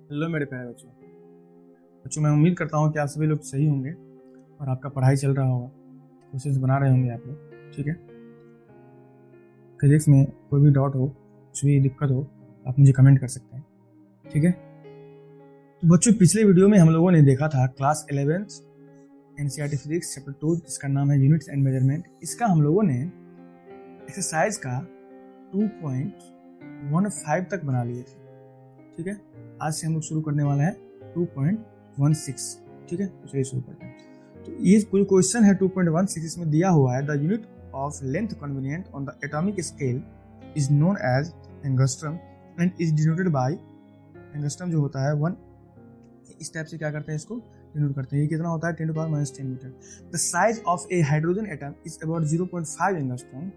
Hello मेरे प्यारे बच्चों। बच्चों, मैं उम्मीद करता हूँ कि आप सभी लोग सही होंगे और आपका पढ़ाई चल रहा होगा, कोशिश बना रहे होंगे आप लोग। ठीक है। फिजिक्स में कोई भी डाउट हो, कुछ भी दिक्कत हो, आप मुझे कमेंट कर सकते हैं। ठीक है। तो बच्चों, पिछले वीडियो में हम लोगों ने देखा था class 11th NCERT physics chapter 2, जिसका नाम है यूनिट्स एंड मेजरमेंट। इसका हम लोगों ने एक्सरसाइज का 2.15 तक बना लिए थे। ठीक है। आज से हम लोग शुरू करने वाले हैं 2.16। ठीक है, तो चलिए शुरू करते हैं। तो ये कोई क्वेश्चन है 2.16, इसमें दिया हुआ है the unit of length convenient on the atomic scale is known as angstrom and is denoted by. Angstrom जो होता है 1, इस टाइप से क्या करते हैं, इसको डिनोट करते हैं। ये कितना होता है 10⁻10 metre. The size of a hydrogen atom is about 0.5 angstrom.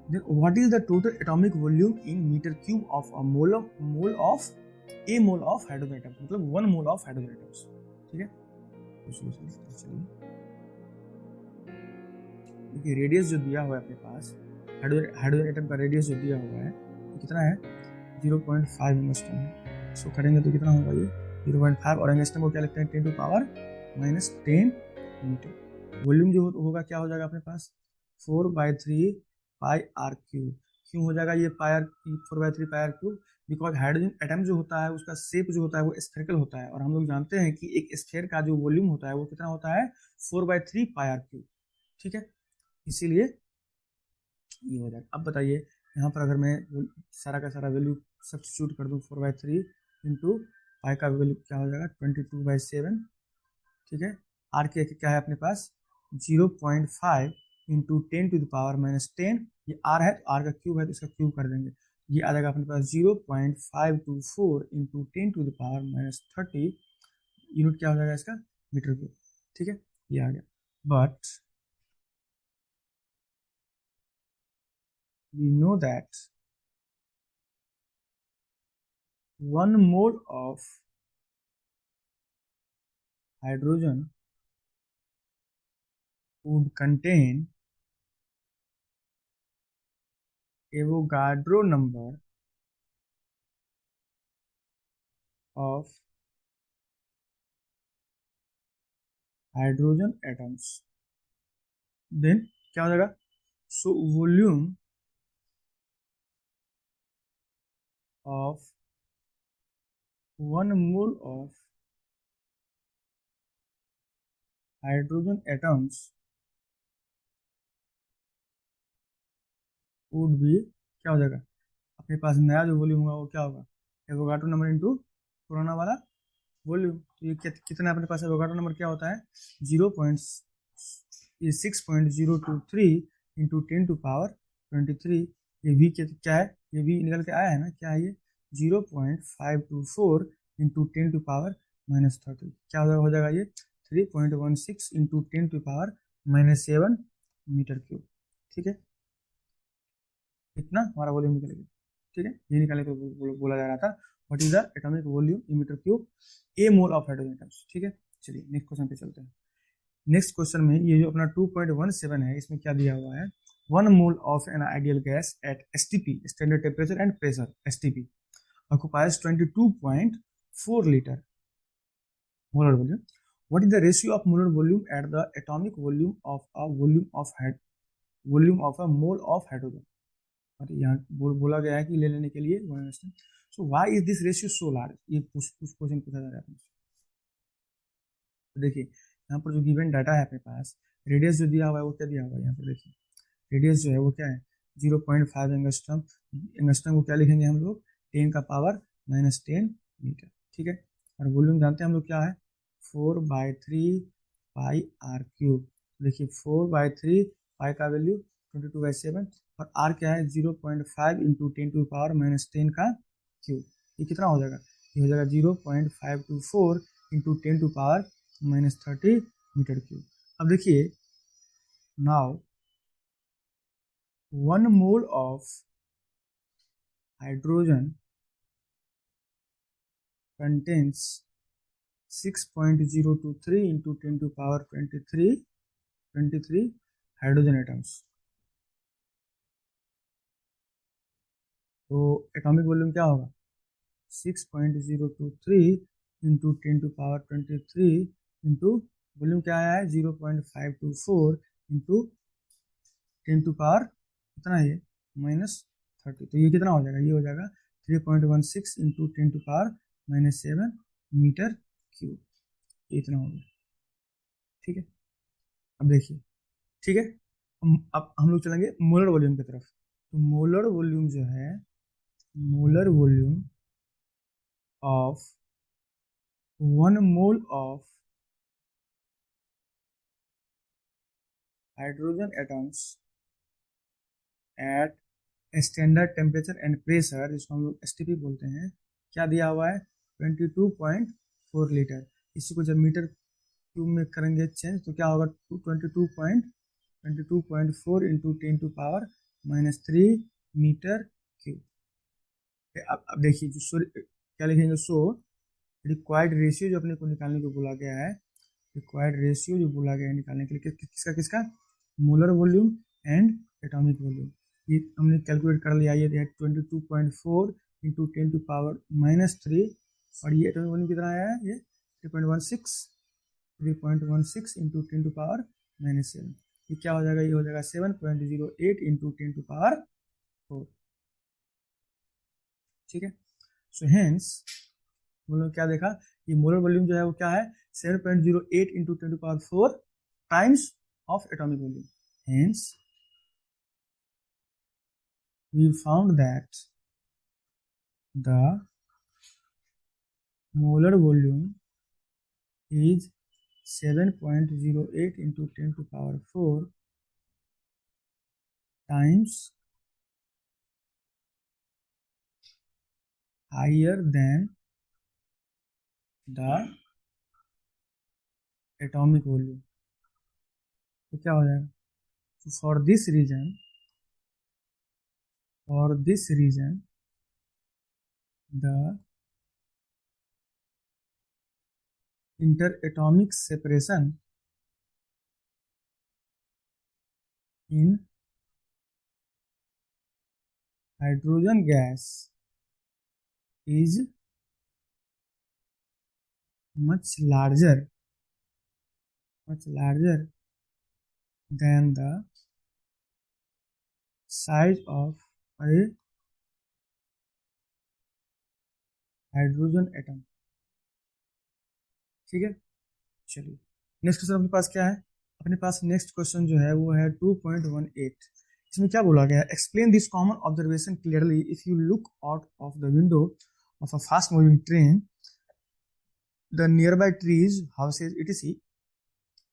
Then what is the total atomic volume in meter cube of a mole of hydrogen atoms, मतलब 1 mole of hydrogen atoms। ठीक है। देखिए, रेडियस जो दिया हुआ है अपने पास, hydrogen atom का रेडियस जो दिया हुआ है तो कितना है 0.5 एंगस्ट्रम है। इसको करेंगे तो कितना होगा ये 0.5, और एंगस्ट्रम को क्या लिखते हैं 10⁻⁻10 मीटर। वॉल्यूम जो होगा क्या हो जाएगा अपने पास 4/3 पाई आर क्यूब। क्यों हो जाएगा ये pi r 4/3 pi r cube? Because hydrogen atom जो होता है उसका शेप जो होता है वो स्फेरिकल होता है, और हम लोग जानते हैं कि एक स्फेयर का जो वॉल्यूम होता है वो कितना होता है 4/3 पाई आर क्यूब। ठीक है, इसीलिए ये हो जाएगा। अब बताइए, यहाँ पर अगर मैं सारा का सारा वैल्यू सब्स्टिट्यूट कर दूँ 4/3 इंटू पाई का वैल्यू क्या हो जाएगा 22/7। ठीक है। आर के क्या है अपने पास 0.5 इंटू 10⁻⁻10। ये आर है तो आर का क्यूब है तो इसका क्यूब कर देंगे। ये आ जाएगा अपने पास 0.524 इंटू 10⁻30। यूनिट क्या हो जाएगा इसका मीटर क्यूब। ठीक है, ये आ गया। But we know that 1 mole of hydrogen would contain Avogadro number of hydrogen atoms। Then क्या हो जाएगा, so volume of 1 mole of hydrogen atoms would be, क्या हो जाएगा अपने पास नया जो वॉल्यूम होगा वो क्या होगा एवोगाड्रो नंबर इंटू पुराना वाला वॉल्यूम। तो ये कितना अपने पास एवोगाड्रो नंबर क्या होता है 6.023 इंटू 10⁻23। ये वी क्या है, ये वी निकल के आया है ना, क्या है ये 0.524 इंटू 10⁻⁻30। क्या हो जाएगा ये 3.16 इंटू 10⁻⁻7 मीटर क्यूब। ठीक है, इतना हमारा वॉल्यूम निकलेगा। ठीक है, ये निकालने को बोला जा रहा था what is the atomic volume in metre cube a mole of hydrogen atoms. ठीक है, चलिए नेक्स्ट क्वेश्चन पे चलते हैं। नेक्स्ट क्वेश्चन में ये जो अपना 2.17 है, इसमें क्या दिया हुआ है 1 mole of an ideal gas at STP standard temperature and pressure STP occupies 22.4 liter molar volume. What is the ratio of molar volume at the atomic volume of a volume of a mole of hydrogen? और यहाँ बोला गया है कि ले लेने के लिए so why is this ratio so large, ये क्वेश्चन पूछा जा रहा है। तो देखिए, यहाँ पर जो गिवन डाटा है अपने पास, रेडियस जो दिया हुआ है वो क्या दिया हुआ है यहाँ पर देखिए, रेडियस जो है वो क्या है 0.5 एंगस्ट्रम। एंगस्ट्रम को क्या लिखेंगे हम लोग 10⁻⁻10 मीटर। ठीक है, और वॉल्यूम जानते हैं हम लोग क्या है 4/3 पाई आर क्यूब। देखिए 4/3 पाई का वैल्यू 22/7, और आर क्या है 0.5 इंटू 10⁻⁻10 का क्यूब। ये कितना हो जाएगा, ये हो जाएगा 0.524 इंटू 10⁻⁻30 मीटर क्यूब। अब देखिए, now 1 mole of hydrogen contains 6.023 into 10⁻23 hydrogen atoms. तो एटॉमिक वॉल्यूम क्या होगा 6.023 इंटू 10⁻23 इंटू वॉल्यूम क्या आया है 0.524 इंटू 10⁻, कितना है ये, -30। तो ये कितना हो जाएगा, ये हो जाएगा 3.16 इंटू 10⁻⁻7 मीटर क्यूब, इतना हो गया। ठीक है, अब देखिए, ठीक है, अब हम लोग चलेंगे मोलर वॉल्यूम की तरफ। तो मोलर वॉल्यूम जो है, molar volume of 1 mole of hydrogen atoms at standard temperature and pressure, जिसको हम लोग एसटीपी बोलते हैं, क्या दिया हुआ है 22.4 लीटर। इसी को जब मीटर क्यूब में करेंगे चेंज तो क्या होगा 22.4 इंटू 10⁻³ मीटर क्यूब। अब देखिए जो क्या लिखेंगे, सो रिक्वायर्ड रेशियो जो अपने को निकालने को बोला गया है, रिक्वायर्ड रेशियो जो बोला गया है निकालने के लिए किसका किसका, molar volume and atomic volume, ये हमने कैलकुलेट कर लिया। ये 22.4 इंटू 10⁻³ और ये एटॉमिक वॉल्यूम कितना आया है, ये 3.16 इंटू 10⁻⁻7। ये क्या हो जाएगा, ये हो जाएगा 7.08 इंटू 10⁻⁴। ठीक है, सो हेंस हम लोग क्या देखा, ये मोलर वॉल्यूम जो है वो क्या है 7.08 into 10⁻⁴ times of atomic volume. Hence we found that the molar volume is 7.08 into 10⁻⁴ times higher than the atomic volume। तो क्या हो जाएगा, so for this reason the interatomic separation in hydrogen gas is much larger than the size of a hydrogen atom. ठीक है, चलिए next question अपने पास क्या है, अपने पास नेक्स्ट क्वेश्चन जो है वो है 2.18। इसमें क्या बोला गया है, explain this common observation clearly if you look out of the window of a fast moving train, the nearby trees, houses etc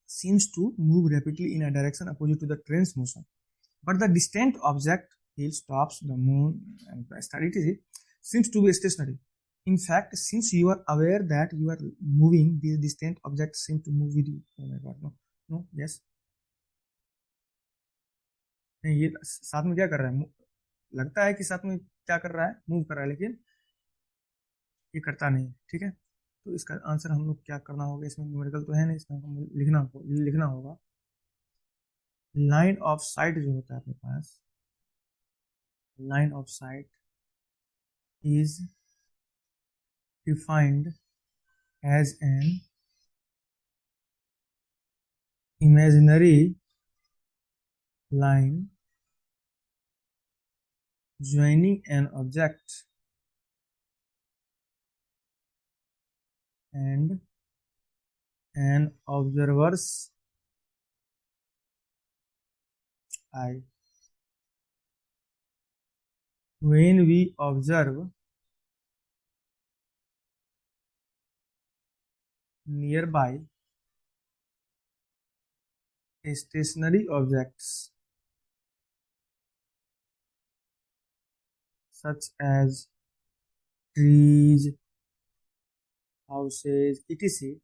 seems to move rapidly in a direction opposite to the train's motion, but the distant object, hills, tops, the moon and the star etc seems to be stationary. In fact, since you are aware that you are moving, these distant objects seem to move with you. Oh my god, no, yes, नहीं, ये साथ में क्या कर रहा है, लगता है कि साथ में क्या कर रहा है, मूव कर रहा है, लेकिन ये करता नहीं। ठीक है, तो इसका आंसर हम लोग क्या करना होगा, इसमें न्यूमेरिकल तो है नहीं, इसमें हम लिखना होगा लाइन ऑफ साइट जो होता है अपने पास, line of sight is defined as an imaginary line joining an object and an observer's eye. When we observe nearby stationary objects such as trees, houses, etc.,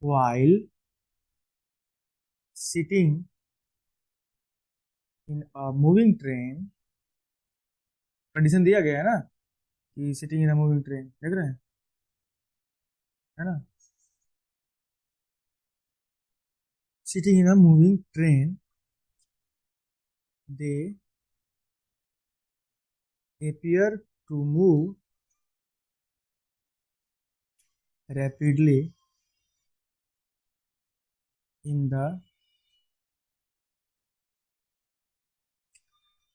while sitting in a moving train, condition दिया गया है ना कि sitting in a moving train, देख रहे हैं, है ना, sitting in a moving train, they appear to move rapidly in the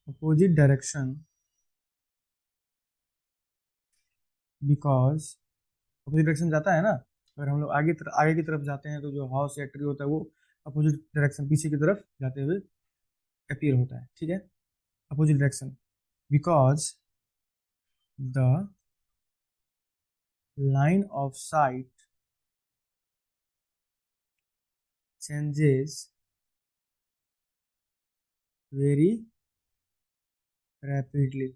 opposite direction because opposite direction जाता है ना, अगर हम लोग आगे की तरफ जाते हैं तो जो हाउस या ट्री होता है वो अपोजिट डायरेक्शन पीछे की तरफ जाते हुए अपीयर होता है, ठीक है, opposite direction, because the line of site changes very rapidly.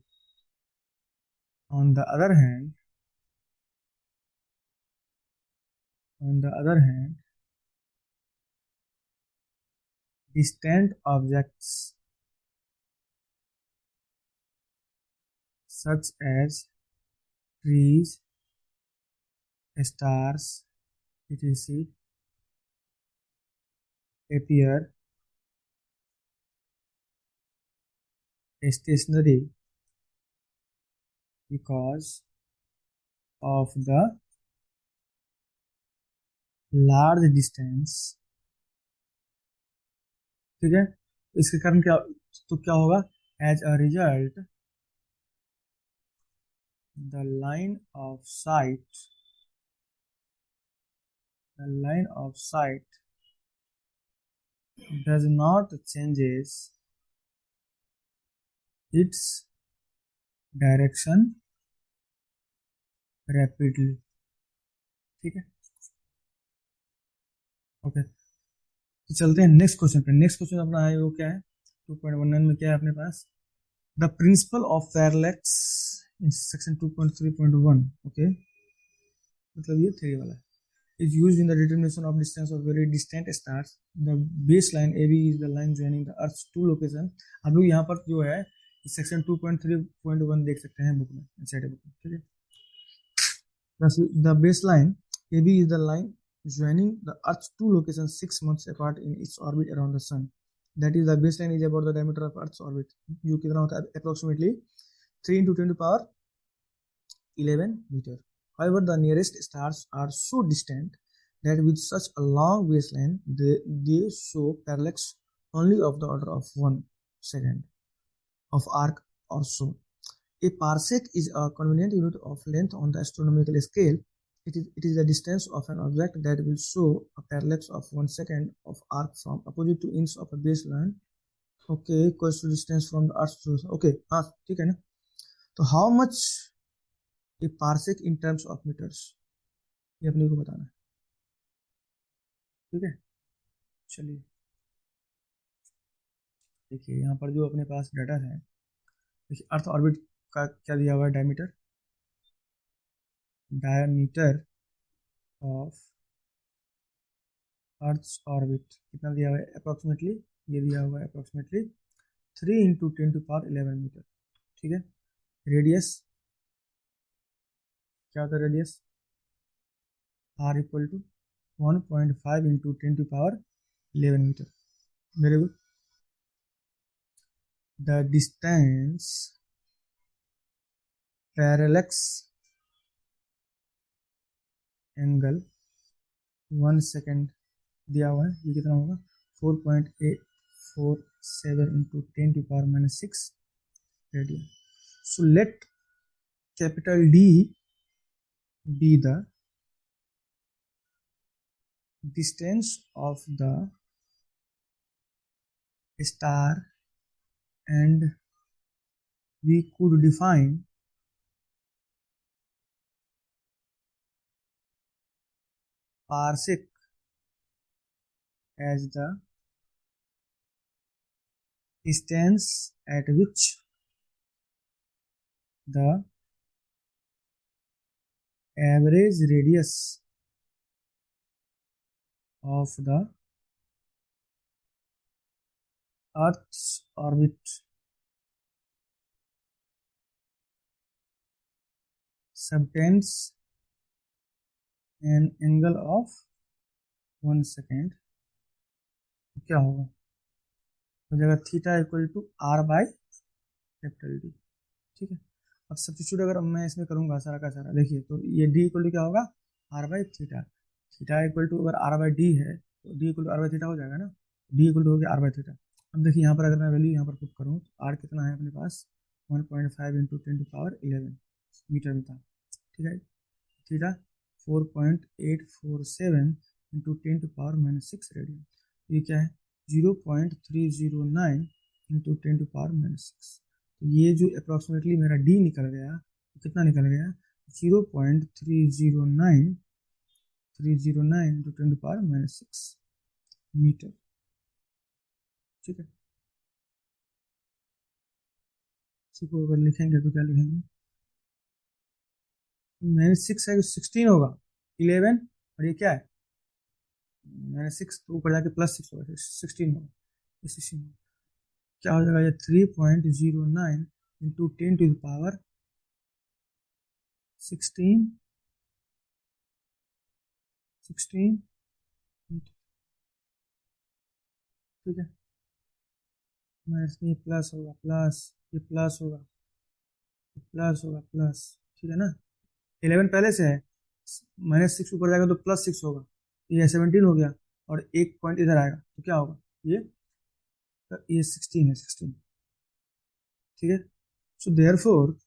On the other hand, distant objects such as trees, stars, etc. appear stationary because of the large distance, ठीक है, इसके कारण क्या, तो क्या होगा, as a result the line of sight does not changes its direction rapidly, ठीक है, ओके। तो चलते हैं नेक्स्ट क्वेश्चन पे। नेक्स्ट क्वेश्चन अपना है वो क्या है, 2.19 में क्या है अपने पास, the principle of parallax in section 2.3.1, okay, मतलब ये थ्री वाला है, is used in the determination of distance of very distant stars. The baseline AB is the line joining the Earth's two locations. आप लोग यहाँ पर जो है सेक्शन 2.3.1 देख सकते हैं बुक में, एनसीईआरटी बुक में, ठीक है। The baseline AB is the line joining the Earth's two locations 6 months apart in its orbit around the Sun. That is, the baseline is about the diameter of Earth's orbit. जो कितना होता है, approximately 3 into 10 to the power 11 meter. However, the nearest stars are so distant that with such a long baseline, they show parallax only of the order of 1 second of arc or so. A parsec is a convenient unit of length on the astronomical scale. It is the distance of an object that will show a parallax of 1 second of arc from opposite to ends of a baseline. Okay, equals to distance from the Earth to, okay, हाँ ठीक है ना। तो how much a parsec in terms of meters, ये अपने को बताना है, ठीक है। चलिए देखिए यहाँ पर जो अपने पास डाटा है, देखिए अर्थ ऑर्बिट का क्या दिया हुआ है, डायमीटर ऑफ अर्थ ऑर्बिट कितना दिया हुआ है अप्रोक्सीमेटली, ये दिया हुआ है अप्रोक्सीमेटली 3 इंटू 10⁻11 मीटर, ठीक है। रेडियस क्या होता है, radius R equal to 1.5 into 10⁻11 metre, very good. The distance parallax angle 1 second दिया हुआ है, ये कितना होगा 4.847 into 10⁻6 radian. So let capital D be the distance of the star, and we could define parsec as the distance at which the average radius of the Earth's orbit subtends an angle of 1 second, क्या होगा, हो जाएगा theta equal to R by capital D, ठीक है। अब substitute अगर मैं इसमें करूंगा सारा का सारा, देखिए तो ये डी इक्वल टू क्या होगा R by theta. Theta equal to, अगर आर बाई डी है तो D equal to R by theta हो जाएगा ना, डी इक्वल टू हो गया आर बाई थीटा। अब देखिए यहाँ पर अगर मैं वैल्यू यहाँ पर पुट करूँ तो आर कितना है अपने पास, 1.5 इंटू 10⁻11 मीटर में था, ठीक है। थीटा 4.847 इंटू 10⁻6 रेडियन, ये क्या है 0.309 इंटू 10⁻6। तो ये जो अप्रोक्सीमेटली मेरा डी निकल गया, तो कितना निकल गया 0.309 इंटू 10⁻6 मीटर, ठीक है। इसको अगर लिखेंगे तो क्या लिखेंगे, -6 है तो 16 होगा, 11, और ये क्या है -6 तो ऊपर जाके +6 होगा, 16 होगा, 16 होगा। क्या हो जाएगा ये 3.09 इंटू 10⁻16 16, ठीक है। माइनस ये प्लस होगा, प्लस ये प्लस होगा, प्लस होगा, प्लस, ठीक है ना। 11 पहले से है, -6 ऊपर जाएगा तो +6 होगा, ये 17 हो गया, और एक पॉइंट इधर आएगा तो क्या होगा ये 16 है, 16, ठीक है। So therefore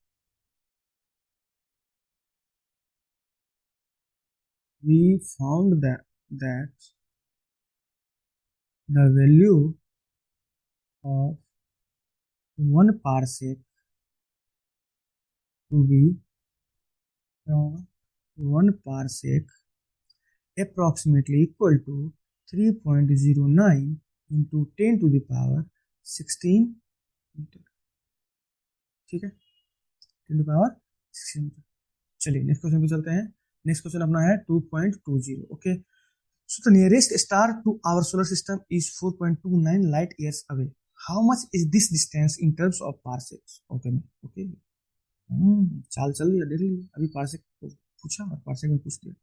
we found that the value of 1 parsec to be 1 parsec approximately equal to 3.09 into 10 to the power 16 metre, ठीक है, 10 to the power 16 मीटर। चलिए नेक्स्ट क्वेश्चन पे चलते हैं। नेक्स्ट क्वेश्चन अपना है 2.20, okay. So the nearest star to our solar system is 4.29 light years away. How much is this distance in terms of parsecs? Okay, okay। चाल चल लिया, देख लीजिए, अभी पार्सेक पूछा और पार्सेक में पूछ दिया।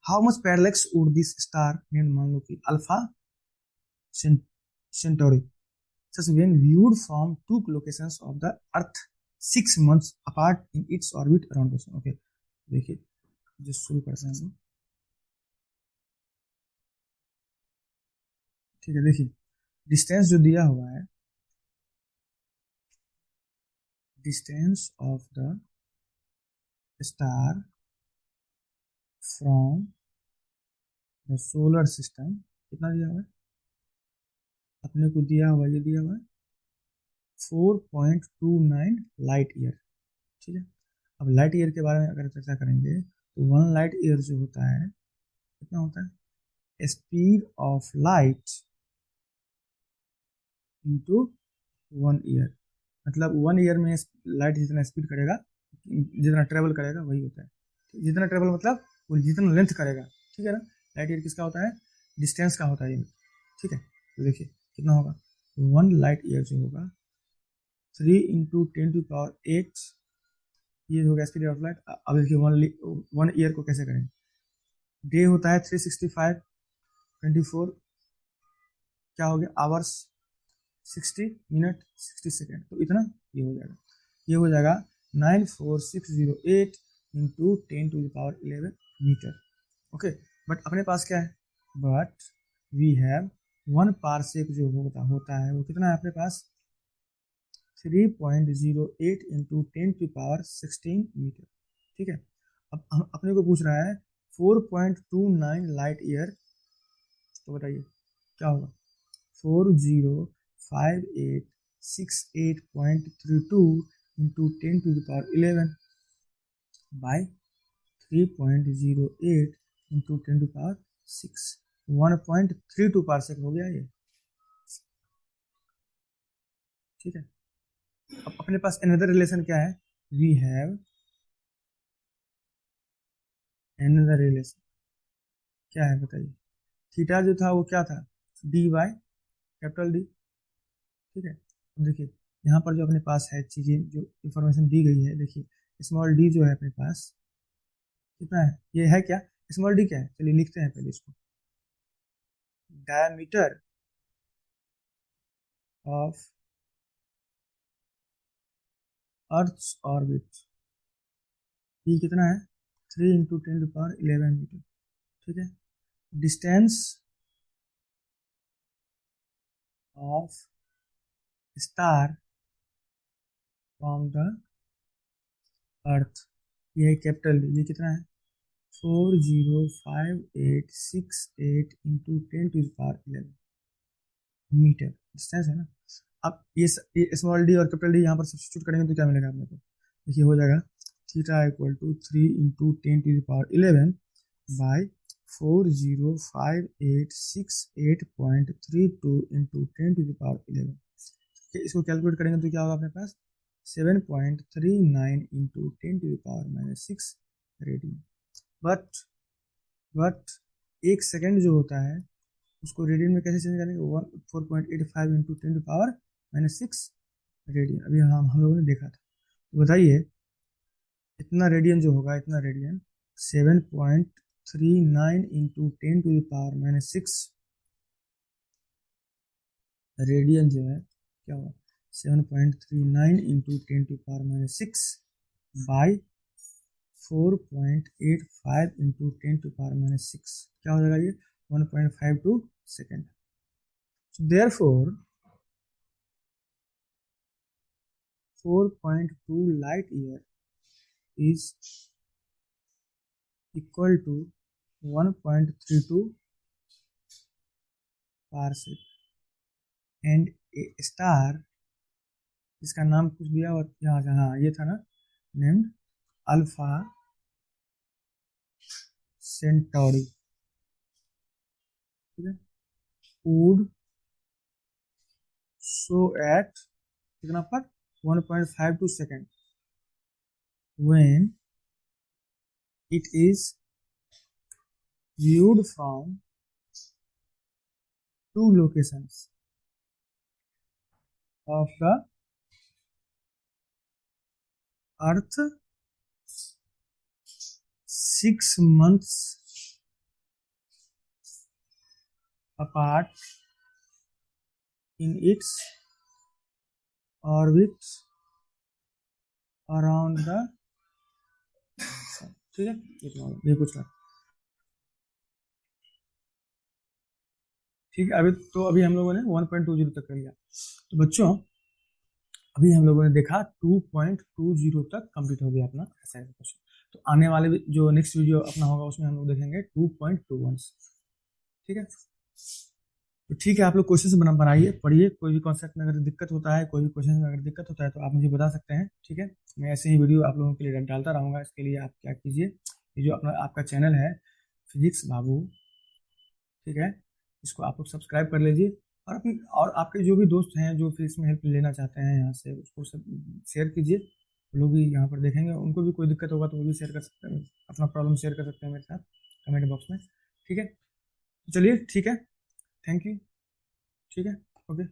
How much parallax would this star name, मान लो कि alpha Centauri, such when viewed from two locations of the earth 6 months apart in its orbit around the sun। Okay, देखिए जो शुरू करते हैं हम, ठीक है। देखिए डिस्टेंस जो दिया हुआ है, distance of the star from the solar system कितना दिया हुआ है, अपने को दिया हुआ, ये दिया हुआ है 4.29 लाइट ईयर, ठीक है। अब लाइट ईयर के बारे में अगर चर्चा करेंगे तो 1 लाइट ईयर जो होता है कितना होता है, speed of light into 1 year, मतलब 1 ईयर में लाइट जितना स्पीड करेगा, जितना ट्रेवल करेगा वही होता है, जितना ट्रेवल मतलब वो जितना लेंथ करेगा, ठीक है ना। लाइट ईयर किसका होता है, डिस्टेंस का होता है ये, ठीक है। तो देखिए कितना होगा, 1 लाइट ईयर जो होगा 3 × 10⁸, ये होगा स्पीड ऑफ लाइट। अब देखिए 1 ईयर को कैसे करेंगे, डे होता है 365, 24 क्या हो गया आवर्स, 60 मिनट 60 सेकेंड, तो इतना ये हो जाएगा, ये हो जाएगा 94608 इंटू 10⁻11 मीटर, ओके। बट अपने पास क्या है, बट वी हैव 1 पारसेक जो होता है वो कितना है अपने पास, 3.08 इंटू 10⁻16 मीटर, ठीक है। अब हम अपने को पूछ रहा है 4.29 लाइट ईयर, तो बताइए क्या होगा, 405868.32 इंटू 10⁻11 बाई 3.08 इंटू 10⁻6, 1.32 पारसेक हो गया ये, ठीक है। अब अपने पास अनदर रिलेशन क्या है, वी हैव अनदर रिलेशन, क्या है बताइए। थीटा जो था वो क्या था, डी बाई कैपिटल डी, ठीक है। अब देखिए यहाँ पर जो अपने पास है चीजें, जो इंफॉर्मेशन दी गई है, देखिए स्मॉल डी जो है अपने पास कितना है, ये है क्या, स्मॉल डी क्या है, चलिए लिखते हैं पहले इसको, डायमीटर ऑफ अर्थ ऑर्बिट, ये कितना है 3 इंटू 10⁻11 मीटर, ठीक है। Distance of star from the earth, ये है कैपिटल, ये कितना है 405868 इंटू 10⁻11 मीटर डिस्टेंस है ना। अब ये स्मॉल डी और कैपिटल डी यहाँ पर सब्स्टिट्यूट करेंगे तो क्या मिलेगा अपने को, देखिए हो जाएगा theta equal to 3 into 10⁻11 by 405868.32 into 10⁻11। इसको कैलकुलेट करेंगे तो क्या होगा अपने पास 7.39 इंटू 10⁻⁻6 रेडियन। बट एक सेकेंड जो होता है उसको रेडियन में कैसे चेंज करेंगे, 4.85 इंटू 10⁻⁻6 रेडियन, अभी हम लोगों ने देखा था। तो बताइए इतना रेडियन जो होगा, इतना रेडियन 7.39 इंटू 10⁻⁻6 रेडियन जो है क्या होगा 7.39 इंटू 10⁻�6 बाई 4.85 इंटू 10⁻⁻6 क्या हो जाएगा ये 1.52 second. Therefore 4.2 light year is equal to 1.32 parsec and A star, इसका नाम कुछ दिया और यहाँ से, हाँ ये था ना नेम्ड अल्फा सेंटोरी, ठीक है, वुड शो एट कितना पर 1.52 second when it is viewed from two locations of the earth 6 months apart in its orbit around the sun, ठीक है, ये कुछ है ठीक है। अभी हम लोगों ने 1.20 तक कर लिया। तो बच्चों अभी हम लोगों ने देखा 2.20 तक कंप्लीट हो गया अपना ऐसा क्वेश्चन। तो आने वाले जो नेक्स्ट वीडियो अपना होगा उसमें हम लोग देखेंगे 2.21, ठीक है। तो ठीक है, आप लोग क्वेश्चन बनाइए, पढ़िए, कोई भी कॉन्सेप्ट में अगर दिक्कत होता है, कोई भी क्वेश्चन में अगर दिक्कत होता है तो आप मुझे बता सकते हैं, ठीक है। मैं ऐसे ही वीडियो आप लोगों के लिए डालता रहूँगा। इसके लिए आप क्या कीजिए, ये जो अपना आपका चैनल है फिजिक्स बाबू, ठीक है, इसको आप लोग सब्सक्राइब कर लीजिए और आपके जो भी दोस्त हैं जो फिजिक्स में हेल्प लेना चाहते हैं यहाँ से, उसको सब शेयर कीजिए। लोग भी यहाँ पर देखेंगे, उनको भी कोई दिक्कत होगा तो वो भी शेयर कर सकते हैं, अपना प्रॉब्लम शेयर कर सकते हैं मेरे साथ कमेंट बॉक्स में, ठीक है। चलिए ठीक है, थैंक यू, ठीक है, ओके।